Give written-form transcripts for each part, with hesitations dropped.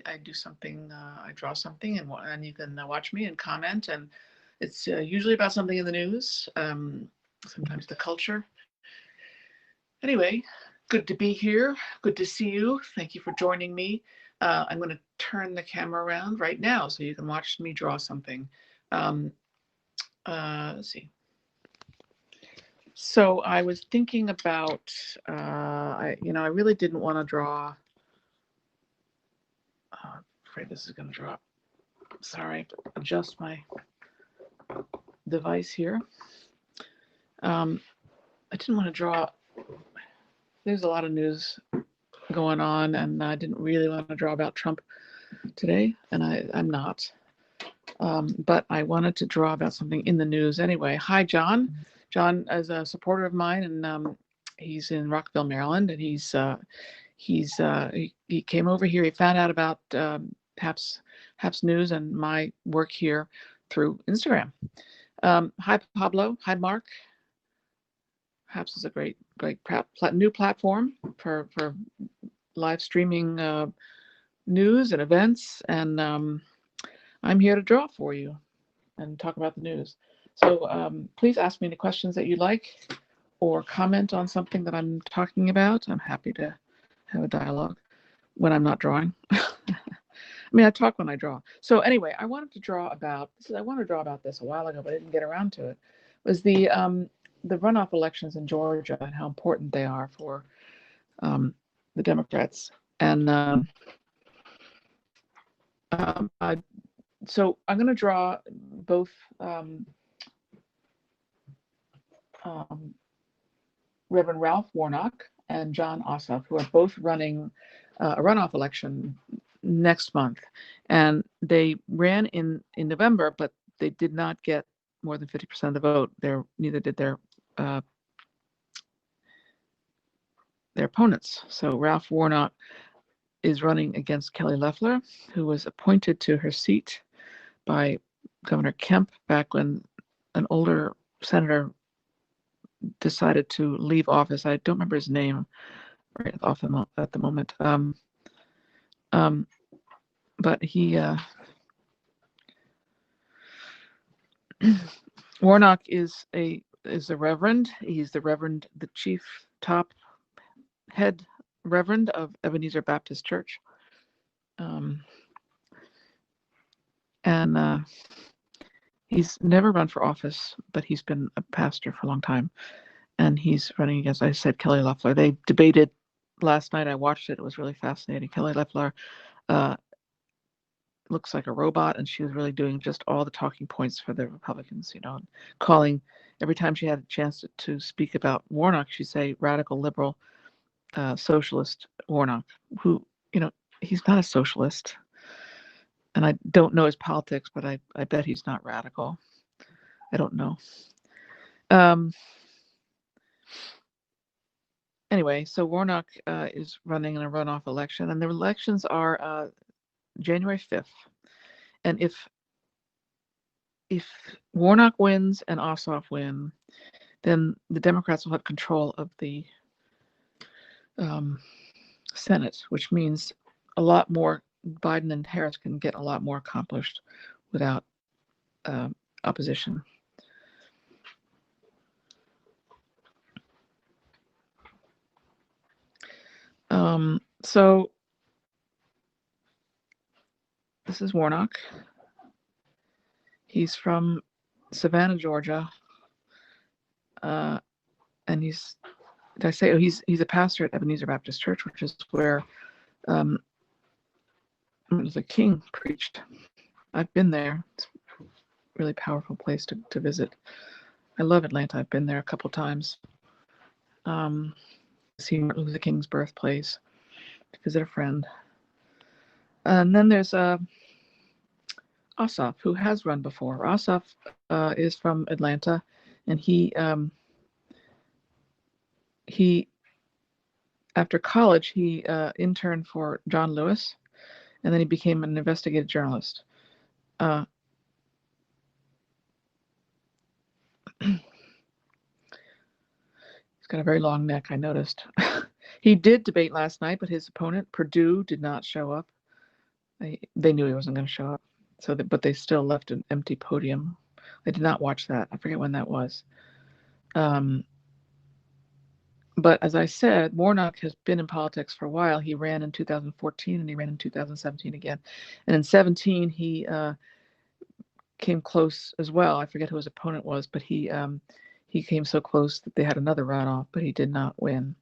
I do something, I draw something, and you can watch me and comment. And it's usually about something in the news, sometimes the culture. Anyway, good to be here. Good to see you. Thank you for joining me. I'm going to turn the camera around right now so you can watch me draw something. Let's see. So I was thinking about, I really didn't want to draw. I'm afraid this is going to drop. Sorry, I have to adjust my device here. I didn't want to draw. There's a lot of news going on, and I didn't really want to draw about Trump today, and I'm not. But I wanted to draw about something in the news anyway. Hi, John. John is a supporter of mine, and he's in Rockville, Maryland, and he came over here. He found out about HAPS News and my work here through Instagram. Hi, Pablo. Hi, Mark. HAPS is a great new platform for live streaming news and events, and I'm here to draw for you and talk about the news. So please ask me any questions that you like, or comment on something that I'm talking about. I'm happy to have a dialogue when I'm not drawing. I mean, I talk when I draw. So anyway, I wanted to draw about this. I wanted to draw about this a while ago, but I didn't get around to it. Was the runoff elections in Georgia and how important they are for the Democrats. And so I'm going to draw both Reverend Ralph Warnock and John Ossoff, who are both running a runoff election next month. And they ran in November, but they did not get more than 50% of the vote. Neither did their opponents. So Ralph Warnock is running against Kelly Loeffler, who was appointed to her seat by Governor Kemp back when an older senator decided to leave office. I don't remember his name right off at the moment. But he Warnock is a reverend. He's the chief top head reverend of Ebenezer Baptist Church. And he's never run for office, but he's been a pastor for a long time. And he's running against, I said, Kelly Loeffler. They debated last night. I watched it. It was really fascinating. Kelly Loeffler looks like a robot, and she was really doing just all the talking points for the Republicans, calling every time she had a chance to speak about Warnock, she'd say radical liberal socialist Warnock, who, he's not a socialist. And I don't know his politics, but I bet he's not radical. I don't know. Anyway, so Warnock is running in a runoff election, and the elections are January 5th. And if Warnock wins and Ossoff win, then the Democrats will have control of the Senate, which means a lot more. Biden and Harris can get a lot more accomplished without opposition. So this is Warnock. He's from Savannah, Georgia, and he's a pastor at Ebenezer Baptist Church, which is where Martin Luther King preached. I've been there. It's a really powerful place to visit. I love Atlanta. I've been there a couple times. See Martin Luther King's birthplace, to visit a friend. And then there's Ossoff, who has run before. Ossoff is from Atlanta, and he after college he interned for John Lewis, and then he became an investigative journalist. He's got a very long neck, I noticed. He did debate last night, but his opponent, Perdue, did not show up. They knew he wasn't going to show up, but they still left an empty podium. I did not watch that. I forget when that was. But as I said, Warnock has been in politics for a while. He ran in 2014 and he ran in 2017 again. And in 17, he came close as well. I forget who his opponent was, but he came so close that they had another runoff, but he did not win.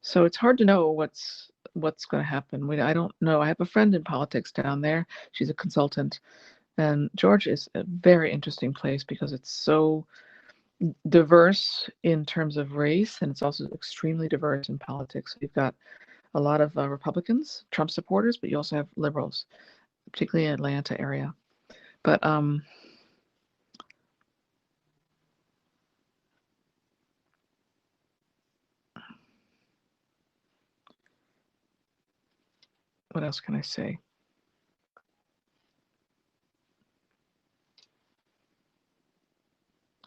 So it's hard to know what's going to happen. I don't know. I have a friend in politics down there. She's a consultant. And Georgia is a very interesting place because it's so diverse in terms of race, and it's also extremely diverse in politics. You've got a lot of Republicans, Trump supporters, but you also have liberals, particularly in Atlanta area. But what else can I say?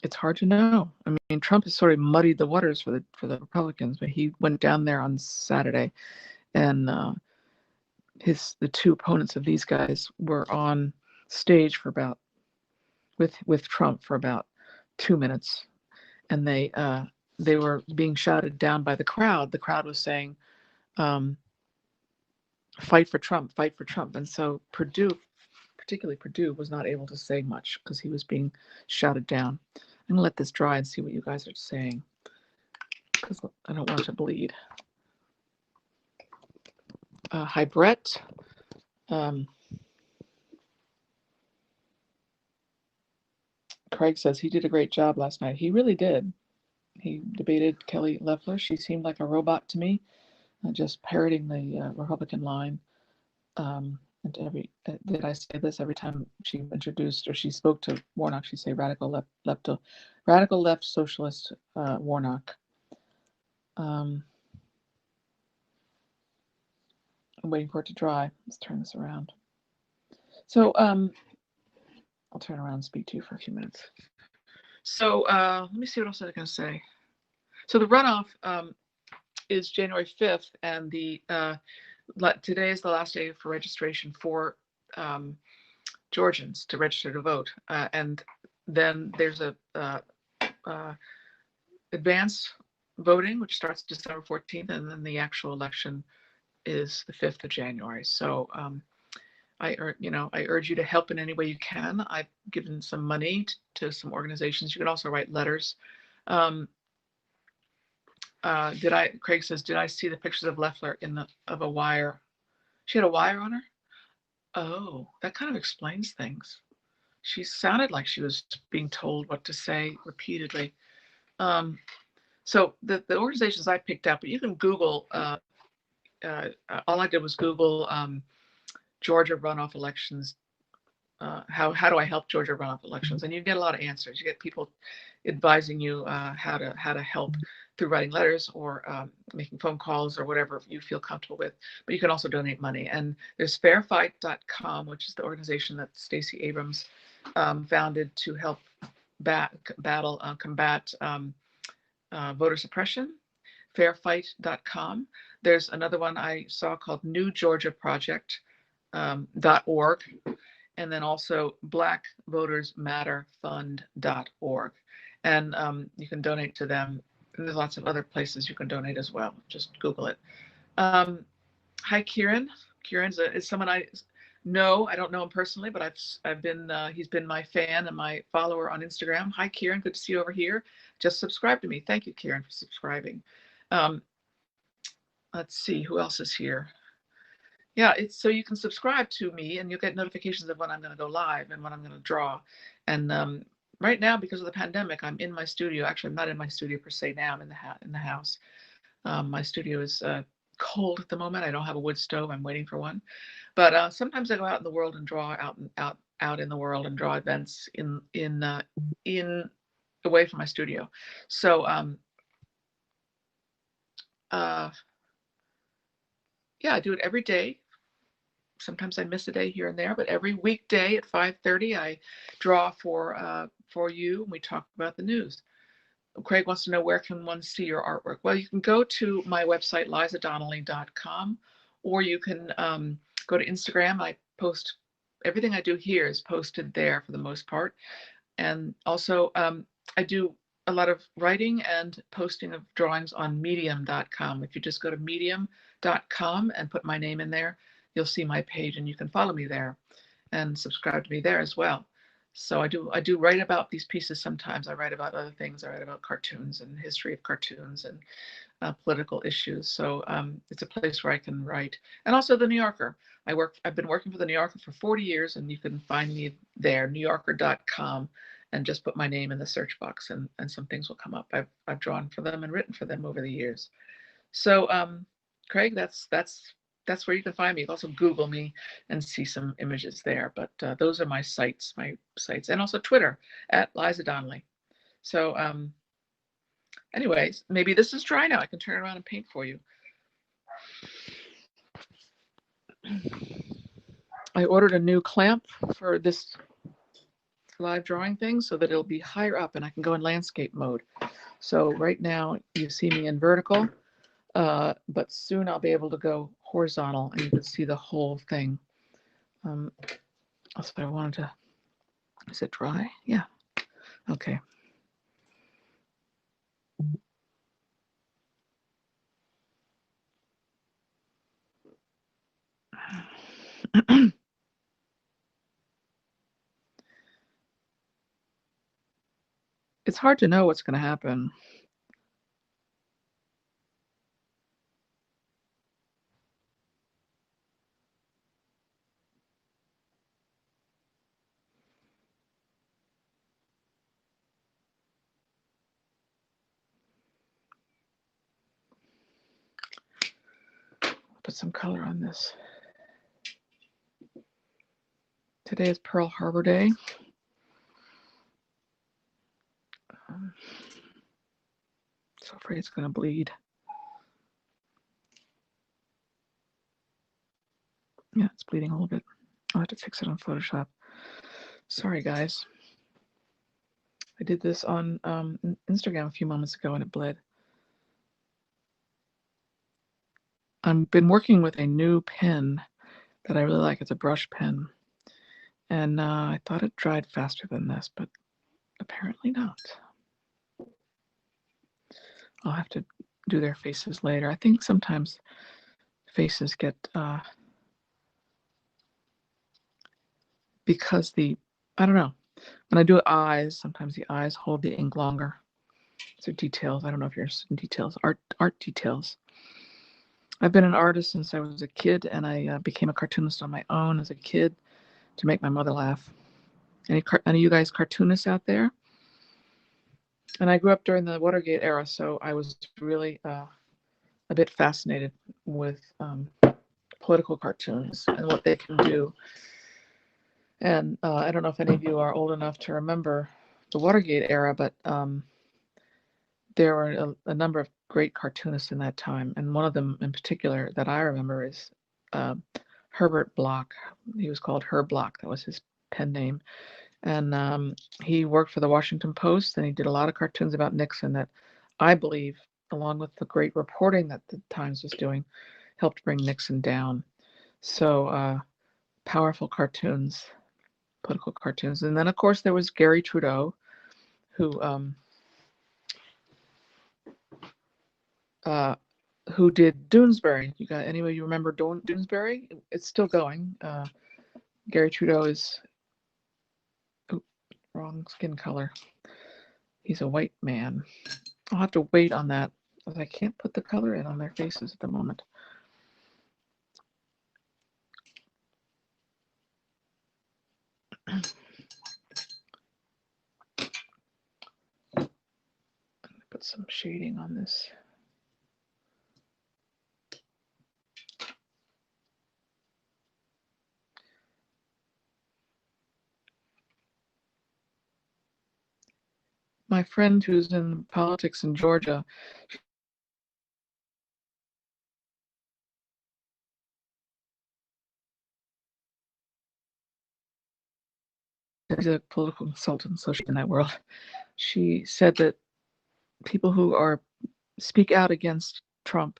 It's hard to know. I mean, Trump has sort of muddied the waters for the Republicans, but he went down there on Saturday, and the two opponents of these guys were on stage for about with Trump for about 2 minutes, and they were being shouted down by the crowd. The crowd was saying, "Fight for Trump, fight for Trump," and so particularly Purdue, was not able to say much because he was being shouted down. I'm gonna let this dry and see what you guys are saying because I don't want it to bleed. Hi, Brett. Craig says he did a great job last night. He really did. He debated Kelly Loeffler. She seemed like a robot to me, just parroting the Republican line. And did I say this every time she introduced or she spoke to Warnock? She'd say radical left socialist Warnock. I'm waiting for it to dry. Let's turn this around. So I'll turn around and speak to you for a few minutes. So let me see what else I was going to say. So the runoff is January 5th, and today is the last day for registration for Georgians to register to vote. And then there's a advance voting, which starts December 14th, and then the actual election is the 5th of January. So I urge you to help in any way you can. I've given some money to some organizations. You can also write letters. Craig says, did I see the pictures of Loeffler of a wire? She had a wire on her? Oh, that kind of explains things. She sounded like she was being told what to say repeatedly. So the organizations I picked out, but you can Google, all I did was Google Georgia runoff elections. How do I help Georgia runoff elections? And you get a lot of answers. You get people advising you how to help through writing letters or making phone calls or whatever you feel comfortable with. But you can also donate money. And there's fairfight.com, which is the organization that Stacey Abrams founded to help combat voter suppression. Fairfight.com. There's another one I saw called New Georgia Project. .org, and then also blackvotersmatterfund.org, and you can donate to them. And there's lots of other places you can donate as well. Just Google it. Hi, Kieran. Kieran is someone I know. I don't know him personally, but he's been my fan and my follower on Instagram. Hi, Kieran. Good to see you over here. Just subscribe to me. Thank you, Kieran, for subscribing. Let's see who else is here. Yeah, it's so you can subscribe to me and you'll get notifications of when I'm going to go live and when I'm going to draw. And right now, because of the pandemic, I'm in my studio. Actually, I'm not in my studio per se now. I'm in the house. My studio is cold at the moment. I don't have a wood stove. I'm waiting for one. But sometimes I go out in the world and draw out in the world and draw events in away from my studio. So yeah, I do it every day. Sometimes I miss a day here and there, but every weekday at 5:30, I draw for you, and we talk about the news. Craig wants to know, where can one see your artwork? Well, you can go to my website, lizadonnelly.com, or you can go to Instagram. post everything I do here is posted there for the most part. And also, I do a lot of writing and posting of drawings on medium.com. If you just go to medium.com and put my name in there, you'll see my page and you can follow me there and subscribe to me there as well. So I do write about these pieces sometimes. I write about other things. I write about cartoons and history of cartoons and political issues. So it's a place where I can write. And also the New Yorker. I've been working for the New Yorker for 40 years, and you can find me there, newyorker.com, and just put my name in the search box, and some things will come up. I've drawn for them and written for them over the years. So Craig, that's where you can find me. You can also Google me and see some images there. But those are my sites, and also Twitter at Liza Donnelly. So anyways, maybe this is dry now. I can turn around and paint for you. I ordered a new clamp for this live drawing thing so that it'll be higher up and I can go in landscape mode. So right now you see me in vertical, but soon I'll be able to go horizontal and you can see the whole thing. Also, I wanted to, is it dry? Yeah. Okay. It's hard to know what's going to happen. Put some color on this. Today is Pearl Harbor Day. So afraid it's going to bleed. Yeah, it's bleeding a little bit. I'll have to fix it on Photoshop. Sorry, guys. I did this on Instagram a few moments ago and it bled. I've been working with a new pen that I really like. It's a brush pen. And I thought it dried faster than this, but apparently not. I'll have to do their faces later. I think sometimes faces get, because I don't know. When I do eyes, sometimes the eyes hold the ink longer. So details. I don't know if you're interested in details, art details. I've been an artist since I was a kid, and I became a cartoonist on my own as a kid to make my mother laugh. Any of you guys cartoonists out there? And I grew up during the Watergate era, so I was really a bit fascinated with political cartoons and what they can do. And I don't know if any of you are old enough to remember the Watergate era, but there were a number of great cartoonists in that time. And one of them in particular that I remember is Herbert Block. He was called Herb Block. That was his pen name. And he worked for the Washington Post, and he did a lot of cartoons about Nixon that I believe, along with the great reporting that the Times was doing, helped bring Nixon down. So powerful cartoons, political cartoons. And then, of course, there was Gary Trudeau, who did Doonesbury. You got anybody you remember Doonesbury? It's still going. Gary Trudeau is wrong skin color. He's a white man. I'll have to wait on that because I can't put the color in on their faces at the moment. Put some shading on this. My friend who's in politics in Georgia, she's a political consultant, so she's in that world. She said that people who speak out against Trump,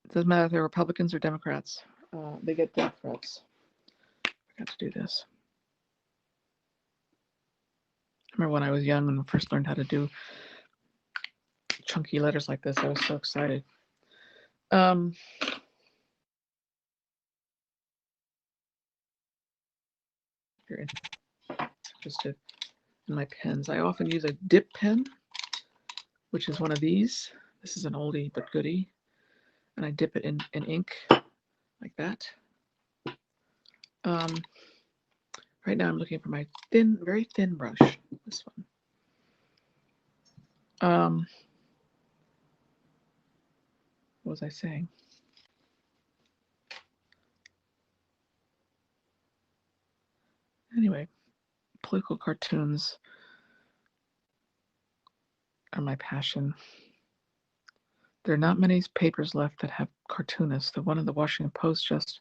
it doesn't matter if they're Republicans or Democrats, they get death threats. to do this. I remember when I was young and first learned how to do chunky letters like this, I was so excited. You're interested in my pens. I often use a dip pen, which is one of these. This is an oldie but goodie. And I dip it in ink like that. Right now I'm looking for my very thin brush, this one. What was I saying? Anyway, political cartoons are my passion. There are not many papers left that have cartoonists. The one in the Washington Post just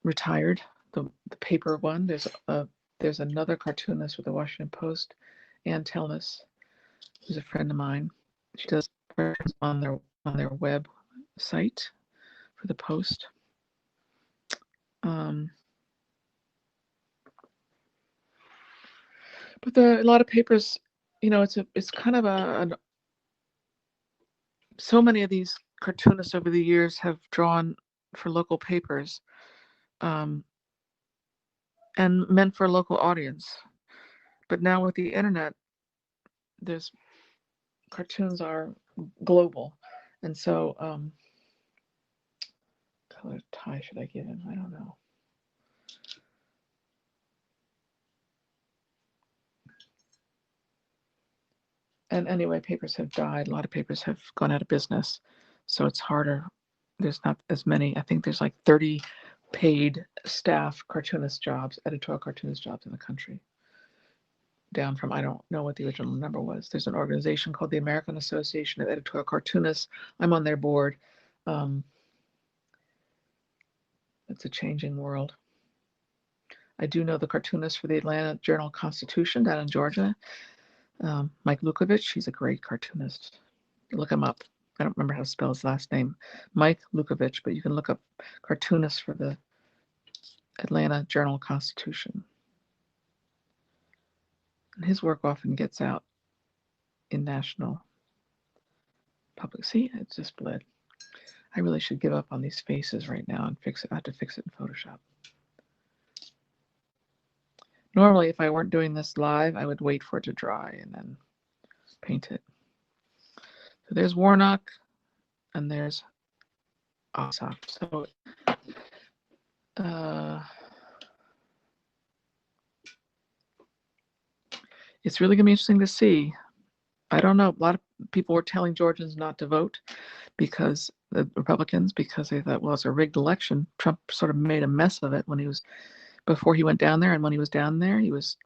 retired, the paper one. There's another cartoonist with the Washington Post, Ann Telmis, who's a friend of mine. She does cartoons on their web site for the Post. But a lot of papers, it's kind of so many of these cartoonists over the years have drawn for local papers, and meant for a local audience. But now with the internet, cartoons are global, and so color tie should I give him? I don't know. And anyway, papers have died. A lot of papers have gone out of business, so it's harder. There's not as many. I think there's like 30 paid staff cartoonist jobs, editorial cartoonist jobs in the country, down from, I don't know what the original number was. There's an organization called the American Association of Editorial Cartoonists. I'm on their board. It's a changing world. I do know the cartoonist for the Atlanta Journal-Constitution down in Georgia, Mike Lukovich. He's a great cartoonist. Look him up. I don't remember how to spell his last name, Mike Lukovich, but you can look up cartoonist for the Atlanta Journal-Constitution. And his work often gets out in national public. See, it just bled. I really should give up on these faces right now and fix it. I have to fix it in Photoshop. Normally, if I weren't doing this live, I would wait for it to dry and then paint it. So there's Warnock and there's Ossoff. So it's really going to be interesting to see. I don't know. A lot of people were telling Georgians not to vote because the Republicans, because they thought, well, it's a rigged election. Trump sort of made a mess of it before he went down there. And when he was down there, he was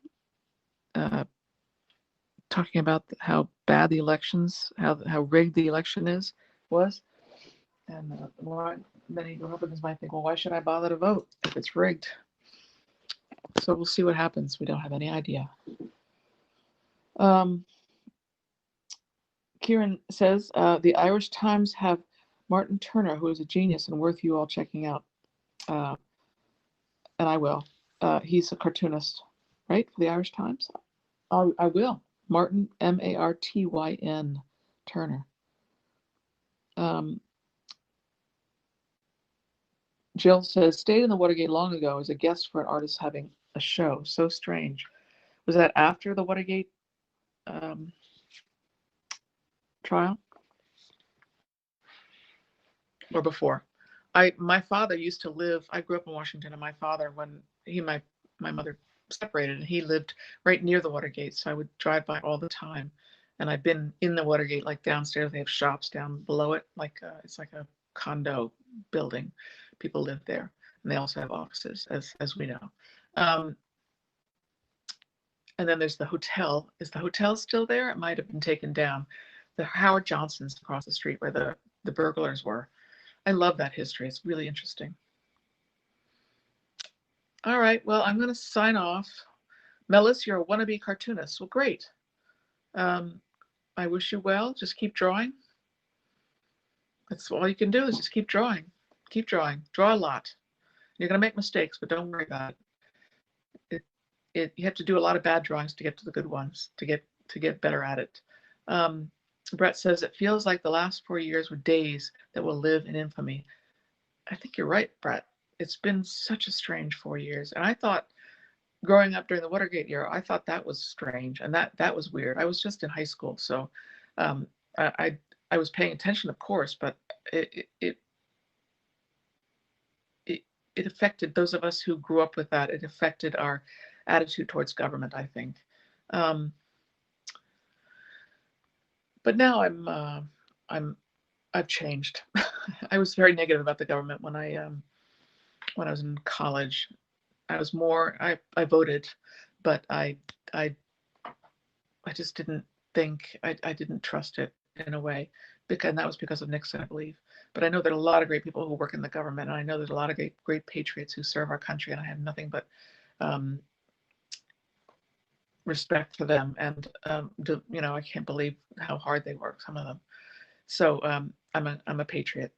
talking about how bad the elections, how rigged the election was. And many Republicans might think, well, why should I bother to vote if it's rigged? So we'll see what happens. We don't have any idea. Kieran says, the Irish Times have Martin Turner, who is a genius and worth you all checking out. And I will. He's a cartoonist, right, for the Irish Times? I will. Martin, Martyn Turner. Jill says, stayed in the Watergate long ago as a guest for an artist having a show. So strange. Was that after the Watergate trial or before? My father used to live, I grew up in Washington, and my father, when my mother separated, and he lived right near the Watergate, so I would drive by all the time. And I've been in the Watergate, like downstairs. They have shops down below it, it's like a condo building. People live there, and they also have offices, as we know. And then there's the hotel. Is the hotel still there? It might have been taken down. The Howard Johnson's across the street where the burglars were. I love that history. It's really interesting. All right. Well, I'm going to sign off. Melis, you're a wannabe cartoonist. Well, great. I wish you well. Just keep drawing. That's all you can do, is just keep drawing. Keep drawing. Draw a lot. You're going to make mistakes, but don't worry about it. you have to do a lot of bad drawings to get to the good ones, to get better at it. Brett says, it feels like the last 4 years were days that will live in infamy. I think you're right, Brett. It's been such a strange 4 years. And I thought, growing up during the Watergate era, I thought that was strange and that was weird. I was just in high school, so um, I was paying attention, of course, but it it it affected those of us who grew up with that. It affected our attitude towards government, I think. Um, but now I'm I've changed. I was very negative about the government when I was in college. I was more I voted, but I I just didn't think I didn't trust it in a way, because and that was because of Nixon, I believe. But I know there are a lot of great people who work in the government, and I know there's a lot of great patriots who serve our country, and I have nothing but um, respect for them. And I can't believe how hard they work, some of them. So I'm a patriot.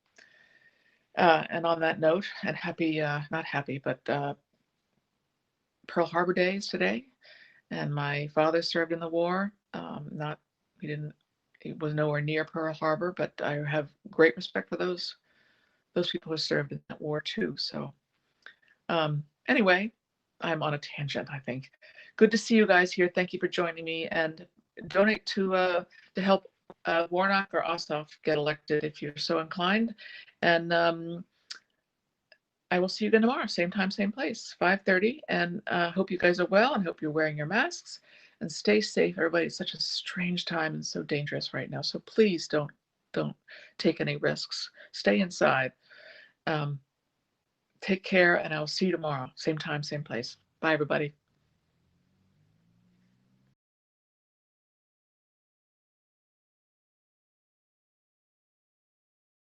And on that note, and happy not happy, but Pearl Harbor Day is today, and my father served in the war. Not he didn't he was nowhere near Pearl Harbor, but I have great respect for those people who served in that war too. So anyway, I'm on a tangent, I think. Good to see you guys here. Thank you for joining me, and donate to help Warnock or Ossoff get elected if you're so inclined. And I will see you again tomorrow, same time, same place, 5:30. And hope you guys are well, and hope you're wearing your masks. And stay safe, everybody. It's such a strange time and so dangerous right now. So please don't take any risks. Stay inside. Take care, and I'll see you tomorrow, same time, same place. Bye, everybody.